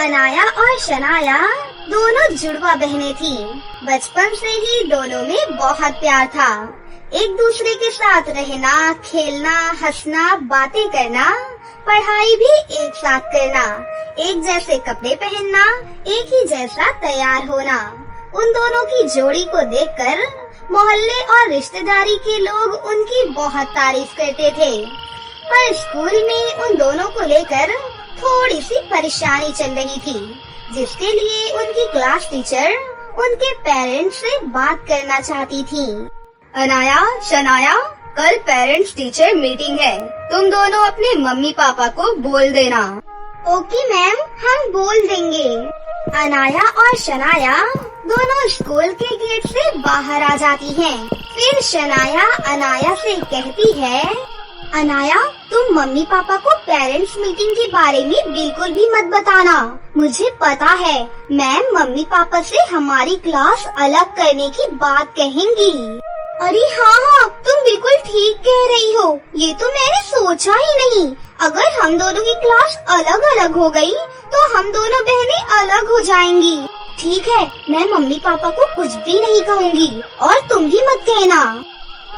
अनाया और शनाया दोनों जुड़वा बहनें थीं। बचपन से ही दोनों में बहुत प्यार था। एक दूसरे के साथ रहना, खेलना, हंसना, बातें करना, पढ़ाई भी एक साथ करना, एक जैसे कपड़े पहनना, एक ही जैसा तैयार होना। उन दोनों की जोड़ी को देखकर मोहल्ले और रिश्तेदारी के लोग उनकी बहुत तारीफ करते थे। पर स्कूल में उन दोनों को लेकर थोड़ी सी परेशानी चल रही थी, जिसके लिए उनकी क्लास टीचर उनके पेरेंट्स से बात करना चाहती थी। अनाया, शनाया, कल पेरेंट्स टीचर मीटिंग है, तुम दोनों अपने मम्मी पापा को बोल देना। ओके मैम, हम बोल देंगे। अनाया और शनाया दोनों स्कूल के गेट से बाहर आ जाती हैं। फिर शनाया अनाया से कहती है, अनाया, तुम मम्मी पापा को पेरेंट्स मीटिंग के बारे में बिल्कुल भी मत बताना। मुझे पता है मैम मम्मी पापा से हमारी क्लास अलग करने की बात कहेंगी। अरे हाँ, तुम बिल्कुल ठीक कह रही हो, ये तो मैंने सोचा ही नहीं। अगर हम दोनों की क्लास अलग अलग हो गई, तो हम दोनों बहनें अलग हो जाएंगी। ठीक है, मैं मम्मी पापा को कुछ भी नहीं कहूँगी और तुम भी मत कहना।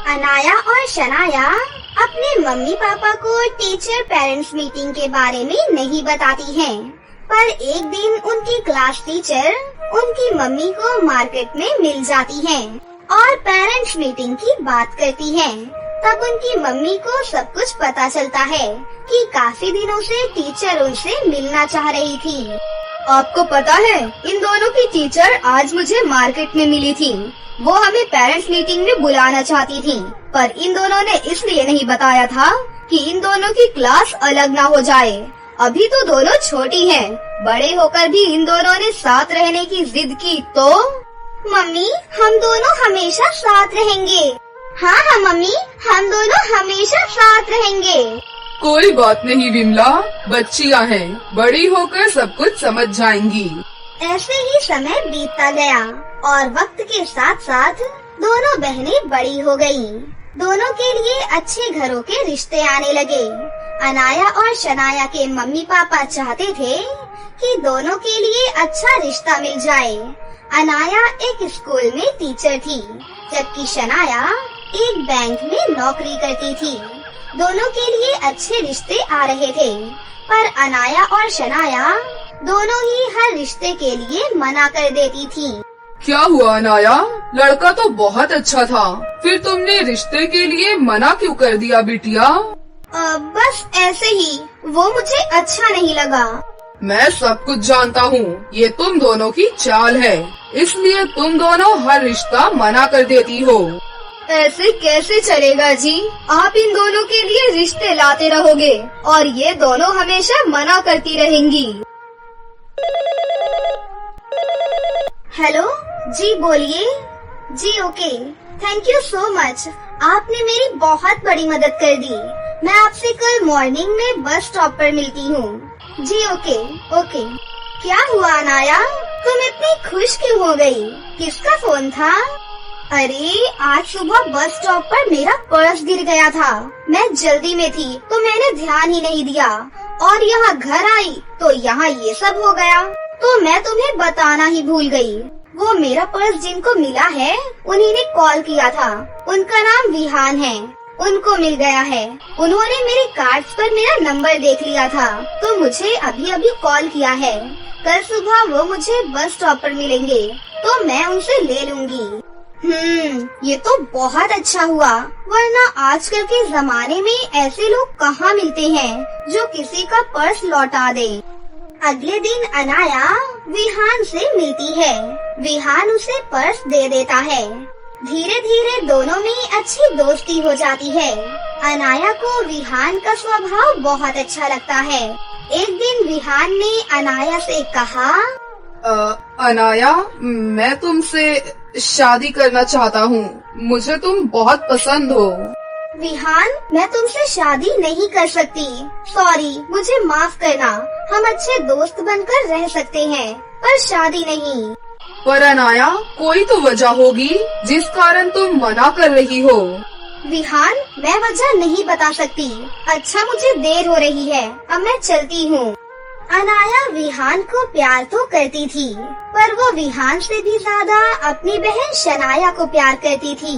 अनाया और शनाया अपने मम्मी पापा को टीचर पेरेंट्स मीटिंग के बारे में नहीं बताती हैं। पर एक दिन उनकी क्लास टीचर उनकी मम्मी को मार्केट में मिल जाती हैं और पेरेंट्स मीटिंग की बात करती हैं। तब उनकी मम्मी को सब कुछ पता चलता है कि काफी दिनों से टीचर उनसे मिलना चाह रही थी। आपको पता है, इन दोनों की टीचर आज मुझे मार्केट में मिली थी। वो हमें पेरेंट्स मीटिंग में बुलाना चाहती थी, पर इन दोनों ने इसलिए नहीं बताया था कि इन दोनों की क्लास अलग ना हो जाए। अभी तो दोनों छोटी हैं, बड़े होकर भी इन दोनों ने साथ रहने की जिद की तो। मम्मी, हम दोनों हमेशा साथ रहेंगे। हाँ हाँ मम्मी, हम दोनों हमेशा साथ रहेंगे। कोई बात नहीं विमला, बच्चियां हैं, बड़ी होकर सब कुछ समझ जाएंगी। ऐसे ही समय बीतता गया और वक्त के साथ साथ दोनों बहनें बड़ी हो गयीं। दोनों के लिए अच्छे घरों के रिश्ते आने लगे। अनाया और शनाया के मम्मी पापा चाहते थे कि दोनों के लिए अच्छा रिश्ता मिल जाए। अनाया एक स्कूल में टीचर थी, जबकि शनाया एक बैंक में नौकरी करती थी। दोनों के लिए अच्छे रिश्ते आ रहे थे, पर अनाया और शनाया दोनों ही हर रिश्ते के लिए मना कर देती थी। क्या हुआ अनाया, लड़का तो बहुत अच्छा था, फिर तुमने रिश्ते के लिए मना क्यों कर दिया बिटिया? बस ऐसे ही, वो मुझे अच्छा नहीं लगा। मैं सब कुछ जानता हूँ, ये तुम दोनों की चाल है, इसलिए तुम दोनों हर रिश्ता मना कर देती हो। ऐसे कैसे चलेगा जी? आप इन दोनों के लिए रिश्ते लाते रहोगे और ये दोनों हमेशा मना करती रहेंगी। हेलो जी, बोलिए। जी okay, thank you so much, आपने मेरी बहुत बड़ी मदद कर दी। मैं आपसे कल मॉर्निंग में बस स्टॉप पर मिलती हूँ। जी ओके ओके। क्या हुआ अनाया, तुम इतनी खुश क्यों हो गई? किसका फोन था? अरे आज सुबह बस स्टॉप पर मेरा पर्स गिर गया था। मैं जल्दी में थी तो मैंने ध्यान ही नहीं दिया और यहाँ घर आई तो यहाँ ये सब हो गया, तो मैं तुम्हें बताना ही भूल गई। वो मेरा पर्स जिनको मिला है उन्हीं ने कॉल किया था। उनका नाम विहान है, उनको मिल गया है। उन्होंने मेरे कार्ड्स पर मेरा नंबर देख लिया था तो मुझे अभी अभी कॉल किया है। कल सुबह वो मुझे बस स्टॉप पर मिलेंगे तो मैं उनसे ले लूंगी। ये तो बहुत अच्छा हुआ, वरना आजकल के जमाने में ऐसे लोग कहाँ मिलते हैं जो किसी का पर्स लौटा दे। अगले दिन अनाया विहान से मिलती है। विहान उसे पर्स दे देता है। धीरे धीरे दोनों में अच्छी दोस्ती हो जाती है। अनाया को विहान का स्वभाव बहुत अच्छा लगता है। एक दिन विहान ने अनाया से कहा, अनाया, मैं तुमसे शादी करना चाहता हूँ, मुझे तुम बहुत पसंद हो। विहान, मैं तुमसे शादी नहीं कर सकती, सॉरी, मुझे माफ करना। हम अच्छे दोस्त बनकर रह सकते हैं, पर शादी नहीं। पर अनाया, कोई तो वजह होगी जिस कारण तुम मना कर रही हो। विहान, मैं वजह नहीं बता सकती। अच्छा, मुझे देर हो रही है, अब मैं चलती हूँ। अनाया विहान को प्यार तो करती थी, पर वो विहान से भी ज्यादा अपनी बहन शनाया को प्यार करती थी।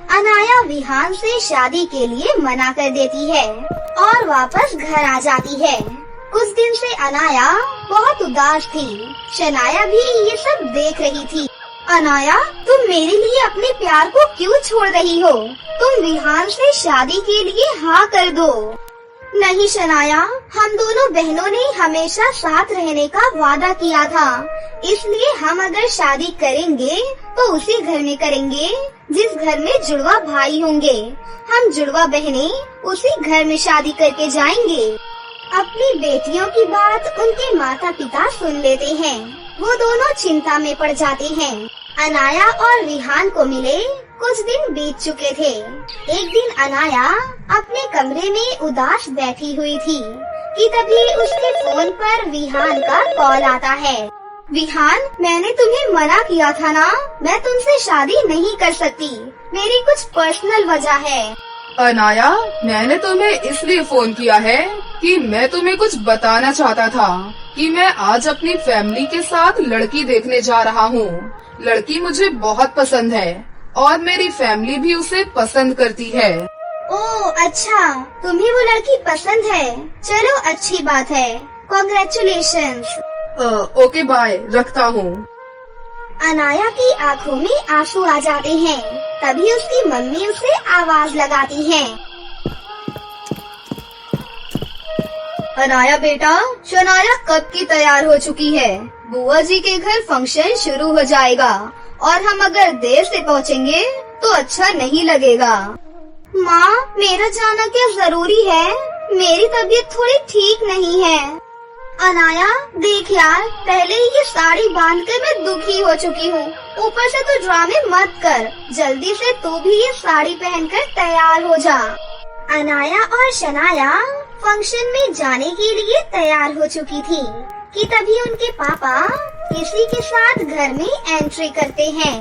अनाया विहान से शादी के लिए मना कर देती है और वापस घर आ जाती है। कुछ दिन से अनाया बहुत उदास थी। शनाया भी ये सब देख रही थी। अनाया, तुम मेरे लिए अपने प्यार को क्यों छोड़ रही हो? तुम विहान से शादी के लिए हाँ कर दो। नहीं शनाया, हम दोनों बहनों ने हमेशा साथ रहने का वादा किया था, इसलिए हम अगर शादी करेंगे तो उसी घर में करेंगे जिस घर में जुड़वा भाई होंगे। हम जुड़वा बहनें उसी घर में शादी करके जाएंगे। अपनी बेटियों की बात उनके माता पिता सुन लेते हैं। वो दोनों चिंता में पड़ जाते हैं। अनाया और विहान को मिले कुछ दिन बीत चुके थे। एक दिन अनाया अपने कमरे में उदास बैठी हुई थी कि तभी उसके फोन पर विहान का कॉल आता है। विहान, मैंने तुम्हें मना किया था ना, मैं तुमसे शादी नहीं कर सकती। मेरी कुछ पर्सनल वजह है। अनाया, मैंने तुम्हें इसलिए फोन किया है कि मैं तुम्हें कुछ बताना चाहता था कि मैं आज अपनी फैमिली के साथ लड़की देखने जा रहा हूँ। लड़की मुझे बहुत पसंद है और मेरी फैमिली भी उसे पसंद करती है। ओह अच्छा, तुम्हें वो लड़की पसंद है? चलो अच्छी बात है, कॉन्ग्रेचुलेशंस। ओके बाय, रखता हूँ। अनाया की आंखों में आंसू आ जाते हैं। तभी उसकी मम्मी उसे आवाज लगाती है। अनाया बेटा, शनाया कब की तैयार हो चुकी है। बुआ जी के घर फंक्शन शुरू हो जाएगा और हम अगर देर से पहुँचेंगे तो अच्छा नहीं लगेगा। माँ, मेरा जाना क्या जरूरी है? मेरी तबीयत थोड़ी ठीक नहीं है। अनाया देख यार, पहले ही ये साड़ी बांधकर मैं दुखी हो चुकी हूँ, ऊपर से तू ड्रामे मत कर। जल्दी से तू भी ये साड़ी पहनकर तैयार हो जा। अनाया और शनाया फंक्शन में जाने के लिए तैयार हो चुकी थी कि तभी उनके पापा किसी के साथ घर में एंट्री करते हैं।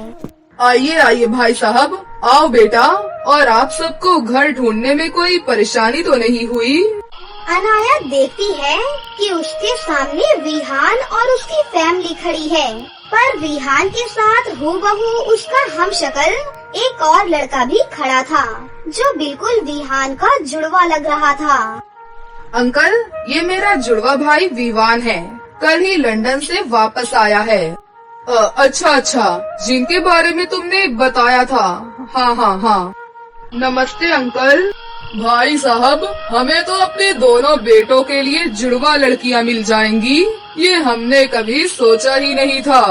आइए आइए भाई साहब, आओ बेटा। और आप सबको घर ढूंढने में कोई परेशानी तो नहीं हुई? अनाया देखती है कि उसके सामने विहान और उसकी फैमिली खड़ी है, पर विहान के साथ हूबहू उसका हमशक्ल एक और लड़का भी खड़ा था जो बिल्कुल विहान का जुड़वा लग रहा था। अंकल, ये मेरा जुड़वा भाई विवान है, कल ही लंदन से वापस आया है। अच्छा, जिनके बारे में तुमने बताया था। हाँ। नमस्ते अंकल। भाई साहब, हमें तो अपने दोनों बेटों के लिए जुड़वा लड़कियां मिल जाएंगी, ये हमने कभी सोचा ही नहीं था।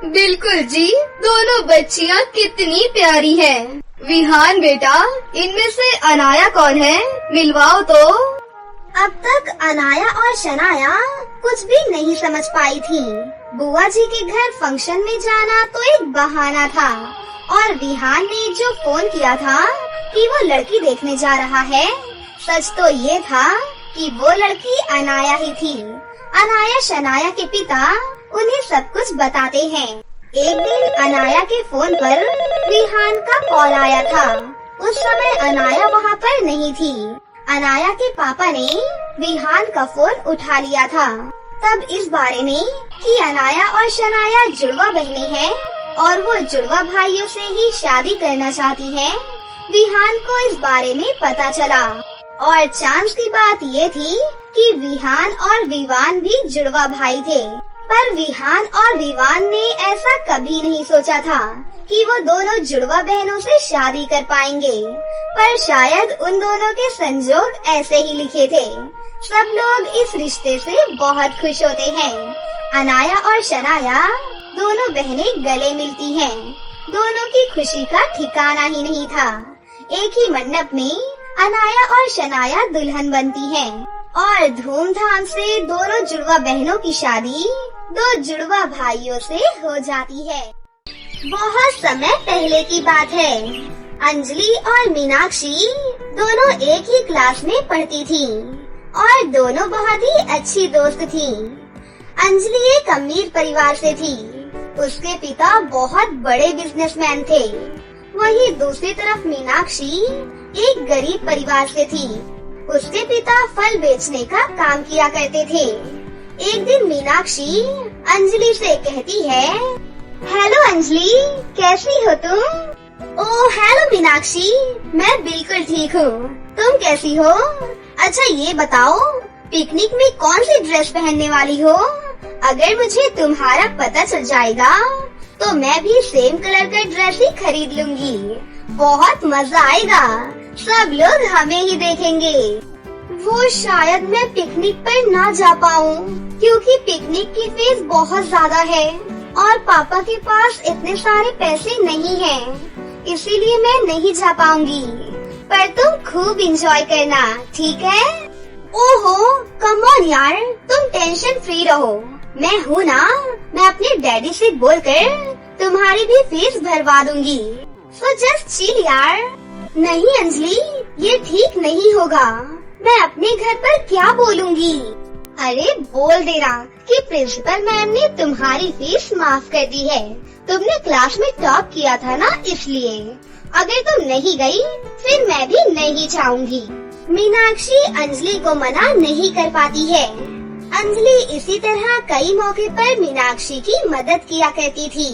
बिल्कुल जी, दोनों बच्चियां कितनी प्यारी हैं। विहान बेटा, इनमें से अनाया कौन है? मिलवाओ तो। अब तक अनाया और शनाया कुछ भी नहीं समझ पाई थी। बुआ जी के घर फंक्शन में जाना तो एक बहाना था और विहान ने जो फोन किया था कि वो लड़की देखने जा रहा है, सच तो ये था कि वो लड़की अनाया ही थी। अनाया शनाया के पिता उन्हें सब कुछ बताते हैं। एक दिन अनाया के फोन पर विहान का कॉल आया था। उस समय अनाया वहाँ पर नहीं थी। अनाया के पापा ने विहान का फोन उठा लिया था। तब इस बारे में कि अनाया और शनाया जुड़वा बहनें हैं और वो जुड़वा भाइयों से ही शादी करना चाहती हैं, विहान को इस बारे में पता चला। और चांस की बात ये थी कि विहान और विवान भी जुड़वा भाई थे, पर विहान और विवान ने ऐसा कभी नहीं सोचा था कि वो दोनों जुड़वा बहनों से शादी कर पाएंगे। पर शायद उन दोनों के संजोग ऐसे ही लिखे थे। सब लोग इस रिश्ते से बहुत खुश होते हैं। अनाया और शनाया दोनों बहनें गले मिलती हैं। दोनों की खुशी का ठिकाना ही नहीं था। एक ही मंडप में अनाया और शनाया दुल्हन बनती हैं और धूमधाम से दोनों जुड़वा बहनों की शादी दो जुड़वा भाइयों से हो जाती है। बहुत समय पहले की बात है। अंजलि और मीनाक्षी दोनों एक ही क्लास में पढ़ती थी और दोनों बहुत ही अच्छी दोस्त थी। अंजलि एक अमीर परिवार से थी। उसके पिता बहुत बड़े बिजनेसमैन थे। वहीं दूसरी तरफ मीनाक्षी एक गरीब परिवार से थी। उसके पिता फल बेचने का काम किया करते थे। एक दिन मीनाक्षी अंजलि से कहती है, हेलो अंजलि, कैसी हो तुम? ओह हेलो मीनाक्षी, मैं बिल्कुल ठीक हूँ, तुम कैसी हो? अच्छा ये बताओ, पिकनिक में कौन सी ड्रेस पहनने वाली हो? अगर मुझे तुम्हारा पता चल जाएगा तो मैं भी सेम कलर का ड्रेस ही खरीद लूंगी। बहुत मजा आएगा, सब लोग हमें ही देखेंगे। वो शायद मैं पिकनिक पर ना जा पाऊँ क्योंकि पिकनिक की फीस बहुत ज्यादा है और पापा के पास इतने सारे पैसे नहीं हैं, इसीलिए मैं नहीं जा पाऊंगी। पर तुम खूब एंजॉय करना, ठीक है? ओहो कम ऑन यार, तुम टेंशन फ्री रहो, मैं हूँ ना, मैं अपने डैडी से बोलकर तुम्हारी भी फीस भरवा दूंगी। सो जस्ट चिल यार। नहीं अंजलि, ये ठीक नहीं होगा, मैं अपने घर पर क्या बोलूँगी? अरे बोल देना कि प्रिंसिपल मैम ने तुम्हारी फीस माफ कर दी है, तुमने क्लास में टॉप किया था ना, इसलिए। अगर तुम नहीं गई फिर मैं भी नहीं जाऊंगी। मीनाक्षी अंजलि को मना नहीं कर पाती है। अंजलि इसी तरह कई मौके पर मीनाक्षी की मदद किया करती थी।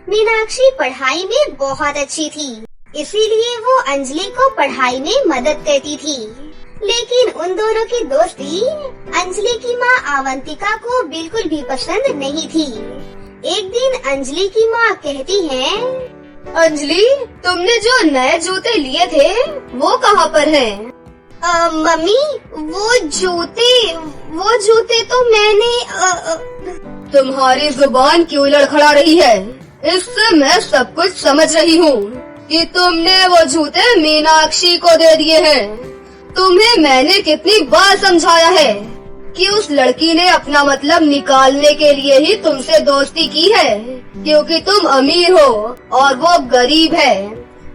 मीनाक्षी पढ़ाई में बहुत अच्छी थी, इसीलिए वो अंजलि को पढ़ाई में मदद करती थी। लेकिन उन दोनों की दोस्ती अंजलि की माँ अवंतिका को बिल्कुल भी पसंद नहीं थी। एक दिन अंजलि की माँ कहती है, अंजलि, तुमने जो नए जूते लिए थे वो कहाँ पर हैं? मम्मी वो जूते तो मैंने तुम्हारी जुबान क्यों लड़खड़ा रही है? इससे मैं सब कुछ समझ रही हूँ कि तुमने वो जूते मीनाक्षी को दे दिए हैं। तुम्हें मैंने कितनी बार समझाया है कि उस लड़की ने अपना मतलब निकालने के लिए ही तुमसे दोस्ती की है, क्योंकि तुम अमीर हो और वो गरीब है,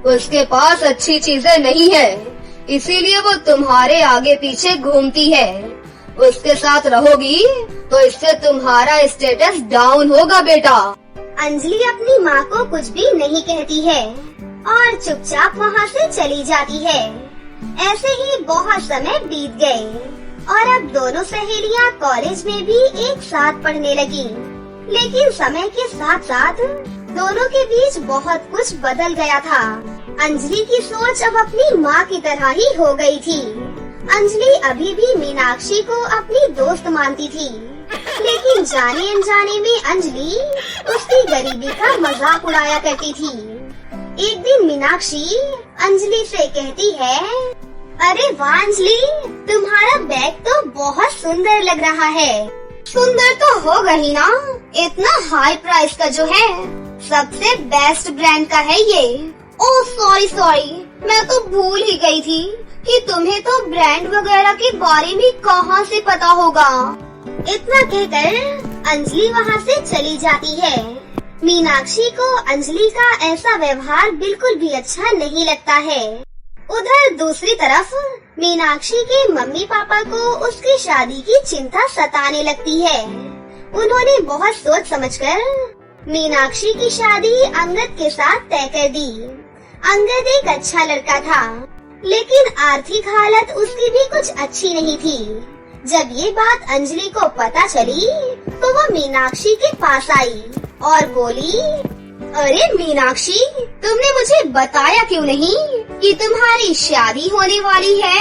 उसके पास अच्छी चीजें नहीं है, इसीलिए वो तुम्हारे आगे पीछे घूमती है। उसके साथ रहोगी तो इससे तुम्हारा स्टेटस डाउन होगा बेटा। अंजलि अपनी माँ को कुछ भी नहीं कहती है और चुपचाप वहाँ से चली जाती है। ऐसे ही बहुत समय बीत गए और अब दोनों सहेलियाँ कॉलेज में भी एक साथ पढ़ने लगी। लेकिन समय के साथ साथ दोनों के बीच बहुत कुछ बदल गया था। अंजलि की सोच अब अपनी माँ की तरह ही हो गई थी। अंजलि अभी भी मीनाक्षी को अपनी दोस्त मानती थी, लेकिन जाने अनजाने में अंजलि उसकी गरीबी का मजाक उड़ाया करती थी। एक दिन मीनाक्षी अंजलि से कहती है, अरे वाह अंजलि, तुम्हारा बैग तो बहुत सुंदर लग रहा है। सुंदर तो होगा ही ना, इतना हाई प्राइस का जो है, सबसे बेस्ट ब्रांड का है ये। ओह सॉरी, मैं तो भूल ही गई थी कि तुम्हें तो ब्रांड वगैरह के बारे में कहाँ से पता होगा। इतना कहकर अंजलि वहाँ से चली जाती है। मीनाक्षी को अंजलि का ऐसा व्यवहार बिल्कुल भी अच्छा नहीं लगता है। उधर दूसरी तरफ मीनाक्षी के मम्मी पापा को उसकी शादी की चिंता सताने लगती है। उन्होंने बहुत सोच समझकर मीनाक्षी की शादी अंगद के साथ तय कर दी। अंगद एक अच्छा लड़का था, लेकिन आर्थिक हालत उसकी भी कुछ अच्छी नहीं थी। जब ये बात अंजलि को पता चली तो वो मीनाक्षी के पास आई और बोली, अरे मीनाक्षी, तुमने मुझे बताया क्यों नहीं कि तुम्हारी शादी होने वाली है?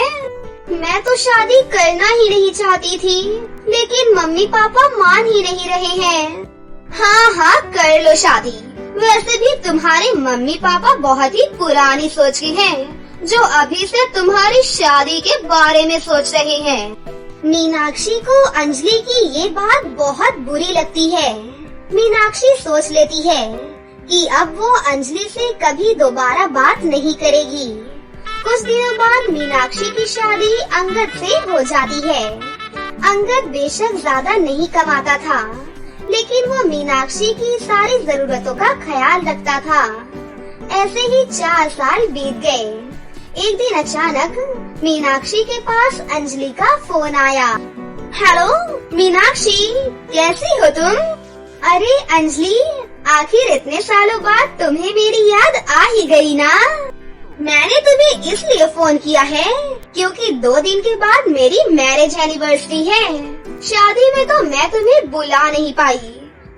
मैं तो शादी करना ही नहीं चाहती थी, लेकिन मम्मी पापा मान ही नहीं रहे हैं। हाँ, कर लो शादी। वैसे भी तुम्हारे मम्मी पापा बहुत ही पुरानी सोच के हैं, जो अभी से तुम्हारी शादी के बारे में सोच रहे हैं। मीनाक्षी को अंजलि की ये बात बहुत बुरी लगती है। मीनाक्षी सोच लेती है कि अब वो अंजलि से कभी दोबारा बात नहीं करेगी। कुछ दिनों बाद मीनाक्षी की शादी अंगद से हो जाती है। अंगद बेशक ज्यादा नहीं कमाता था, लेकिन वो मीनाक्षी की सारी जरूरतों का ख्याल रखता था। ऐसे ही 4 साल बीत गए। एक दिन अचानक मीनाक्षी के पास अंजलि का फोन आया। हेलो मीनाक्षी, कैसी हो तुम? अरे अंजलि, आखिर इतने सालों बाद तुम्हें मेरी याद आ ही गई ना। मैंने तुम्हें इसलिए फोन किया है क्योंकि 2 दिन के बाद मेरी मैरिज एनिवर्सरी है। शादी में तो मैं तुम्हें बुला नहीं पाई,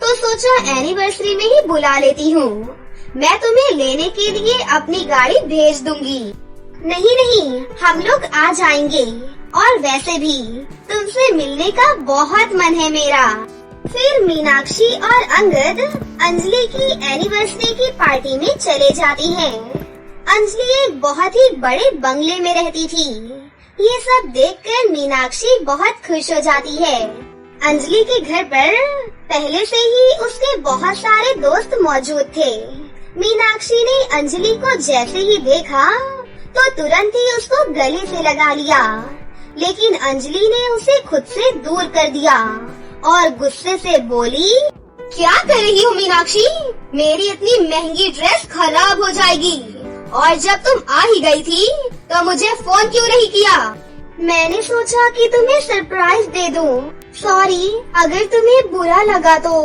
तो सोचा एनिवर्सरी में ही बुला लेती हूँ। मैं तुम्हें लेने के लिए अपनी गाड़ी भेज दूंगी। नहीं नहीं, हम लोग आ जाएंगे, और वैसे भी तुमसे मिलने का बहुत मन है मेरा। फिर मीनाक्षी और अंगद अंजलि की एनिवर्सरी की पार्टी में चले जाती हैं। अंजलि एक बहुत ही बड़े बंगले में रहती थी। ये सब देखकर मीनाक्षी बहुत खुश हो जाती है। अंजलि के घर पर पहले से ही उसके बहुत सारे दोस्त मौजूद थे। मीनाक्षी ने अंजलि को जैसे ही देखा तो तुरंत ही उसको गले से लगा लिया, लेकिन अंजलि ने उसे खुद से दूर कर दिया और गुस्से से बोली, क्या कर रही हो मीनाक्षी? मेरी इतनी महंगी ड्रेस खराब हो जाएगी, और जब तुम आ ही गई थी तो मुझे फोन क्यों नहीं किया? मैंने सोचा कि तुम्हें सरप्राइज दे दूं। सॉरी अगर तुम्हें बुरा लगा तो।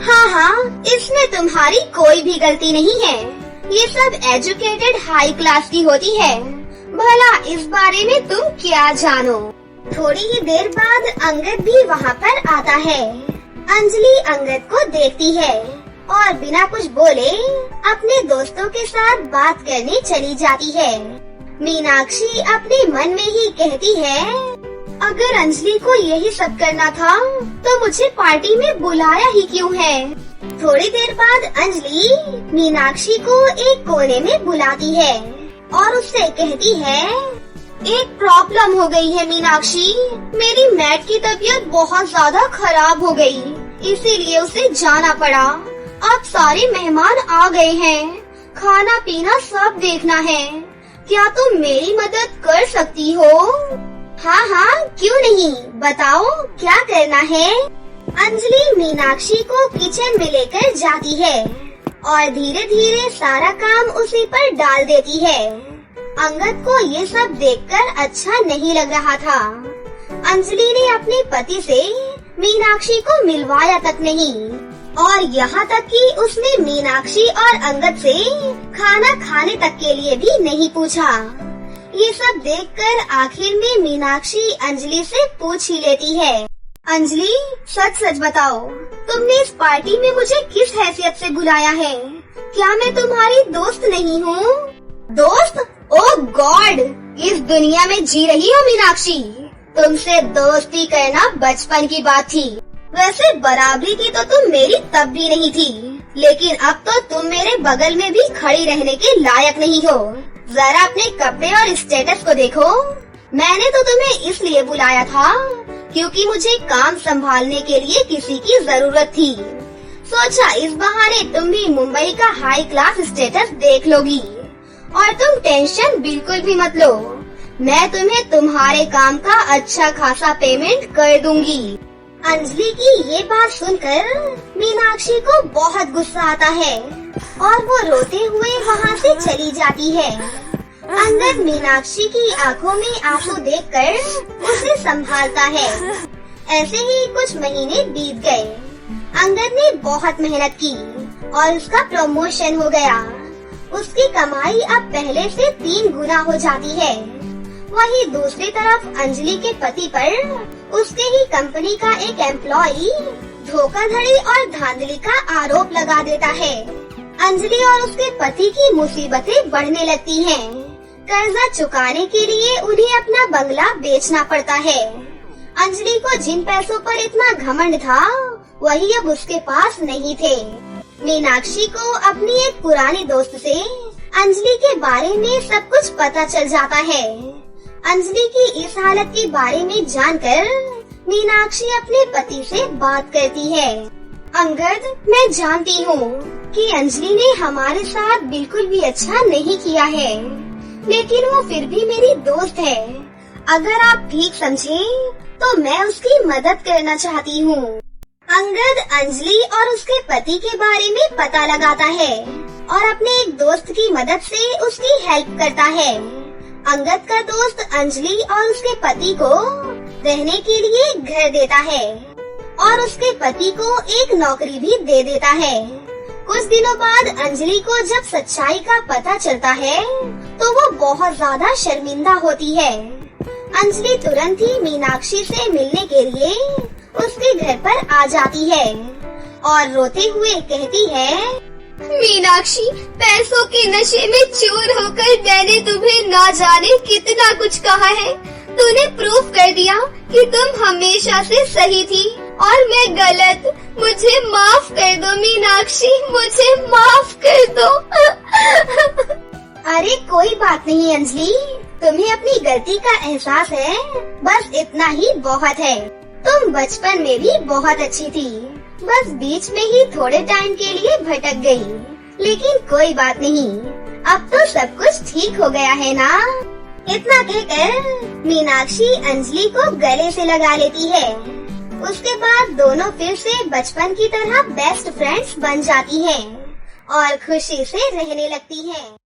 हाँ, इसमें तुम्हारी कोई भी गलती नहीं है। ये सब एजुकेटेड हाई क्लास की होती है। भला इस बारे में तुम क्या जानो? थोड़ी ही देर बाद अंगद भी वहाँ पर आता है। अंजलि अंगद को देखती है और बिना कुछ बोले अपने दोस्तों के साथ बात करने चली जाती है। मीनाक्षी अपने मन में ही कहती है, अगर अंजलि को यही सब करना था तो मुझे पार्टी में बुलाया ही क्यों है? थोड़ी देर बाद अंजलि मीनाक्षी को एक कोने में बुलाती है और उससे कहती है, एक प्रॉब्लम हो गई है मीनाक्षी। मेरी मैट की तबीयत बहुत ज्यादा खराब हो गई, इसीलिए उसे जाना पड़ा। अब सारे मेहमान आ गए हैं, खाना पीना सब देखना है। क्या तुम मेरी मदद कर सकती हो? हाँ, क्यों नहीं, बताओ क्या करना है? अंजलि मीनाक्षी को किचन में लेकर जाती है और धीरे धीरे सारा काम उसी पर डाल देती है। अंगद को ये सब देखकर अच्छा नहीं लग रहा था। अंजलि ने अपने पति से मीनाक्षी को मिलवाया तक नहीं, और यहाँ तक कि उसने मीनाक्षी और अंगद से खाना खाने तक के लिए भी नहीं पूछा। ये सब देखकर आखिर में मीनाक्षी अंजलि से पूछ ही लेती है, अंजलि सच सच बताओ, तुमने इस पार्टी में मुझे किस हैसियत से बुलाया है? क्या मैं तुम्हारी दोस्त नहीं हूँ? दोस्त? ओह गॉड, इस दुनिया में जी रही हो मीनाक्षी? तुमसे दोस्ती करना बचपन की बात थी। वैसे बराबरी की तो तुम मेरी तब भी नहीं थी, लेकिन अब तो तुम मेरे बगल में भी खड़ी रहने के लायक नहीं हो। जरा अपने कपड़े और स्टेटस को देखो। मैंने तो तुम्हें इसलिए बुलाया था क्योंकि मुझे काम संभालने के लिए किसी की जरूरत थी। सोचा इस बहाने तुम भी मुंबई का हाई क्लास स्टेटस देख लोगी, और तुम टेंशन बिल्कुल भी मत लो। मैं तुम्हें तुम्हारे काम का अच्छा खासा पेमेंट कर दूंगी। अंजलि की ये बात सुनकर मीनाक्षी को बहुत गुस्सा आता है और वो रोते हुए वहाँ से चली जाती है। अंगद मीनाक्षी की आंखों में आंसू देखकर उसे संभालता है। ऐसे ही कुछ महीने बीत गए। अंगद ने बहुत मेहनत की और उसका प्रमोशन हो गया। उसकी कमाई अब पहले से 3 गुना हो जाती है। वहीं दूसरी तरफ अंजलि के पति पर उसके ही कंपनी का एक एम्प्लॉई धोखाधड़ी और धांधली का आरोप लगा देता है। अंजलि और उसके पति की मुसीबतें बढ़ने लगती हैं। कर्जा चुकाने के लिए उन्हें अपना बंगला बेचना पड़ता है। अंजलि को जिन पैसों पर इतना घमंड था, वही अब उसके पास नहीं थे। मीनाक्षी को अपनी एक पुरानी दोस्त से अंजलि के बारे में सब कुछ पता चल जाता है। अंजलि की इस हालत के बारे में जानकर मीनाक्षी अपने पति से बात करती है। अंगद, मैं जानती हूँ कि अंजलि ने हमारे साथ बिल्कुल भी अच्छा नहीं किया है, लेकिन वो फिर भी मेरी दोस्त है। अगर आप ठीक समझे तो मैं उसकी मदद करना चाहती हूँ। अंगद अंजलि और उसके पति के बारे में पता लगाता है और अपने एक दोस्त की मदद से उसकी हेल्प करता है। अंगद का दोस्त अंजलि और उसके पति को रहने के लिए घर देता है और उसके पति को एक नौकरी भी दे देता है। कुछ दिनों बाद अंजलि को जब सच्चाई का पता चलता है तो वो बहुत ज्यादा शर्मिंदा होती है। अंजलि तुरंत ही मीनाक्षी से मिलने के लिए उसके घर पर आ जाती है और रोते हुए कहती है, मीनाक्षी, पैसों के नशे में चूर होकर मैंने तुम्हें ना जाने कितना कुछ कहा है। तूने प्रूफ कर दिया कि तुम हमेशा से सही थी और मैं गलत। मुझे माफ कर दो मीनाक्षी, मुझे माफ कर दो। अरे कोई बात नहीं अंजलि, तुम्हें अपनी गलती का एहसास है, बस इतना ही बहुत है। तुम बचपन में भी बहुत अच्छी थी, बस बीच में ही थोड़े टाइम के लिए भटक गई। लेकिन कोई बात नहीं, अब तो सब कुछ ठीक हो गया है ना। इतना कहकर मीनाक्षी अंजलि को गले से लगा लेती है। उसके बाद दोनों फिर से बचपन की तरह बेस्ट फ्रेंड्स बन जाती हैं और खुशी से रहने लगती हैं।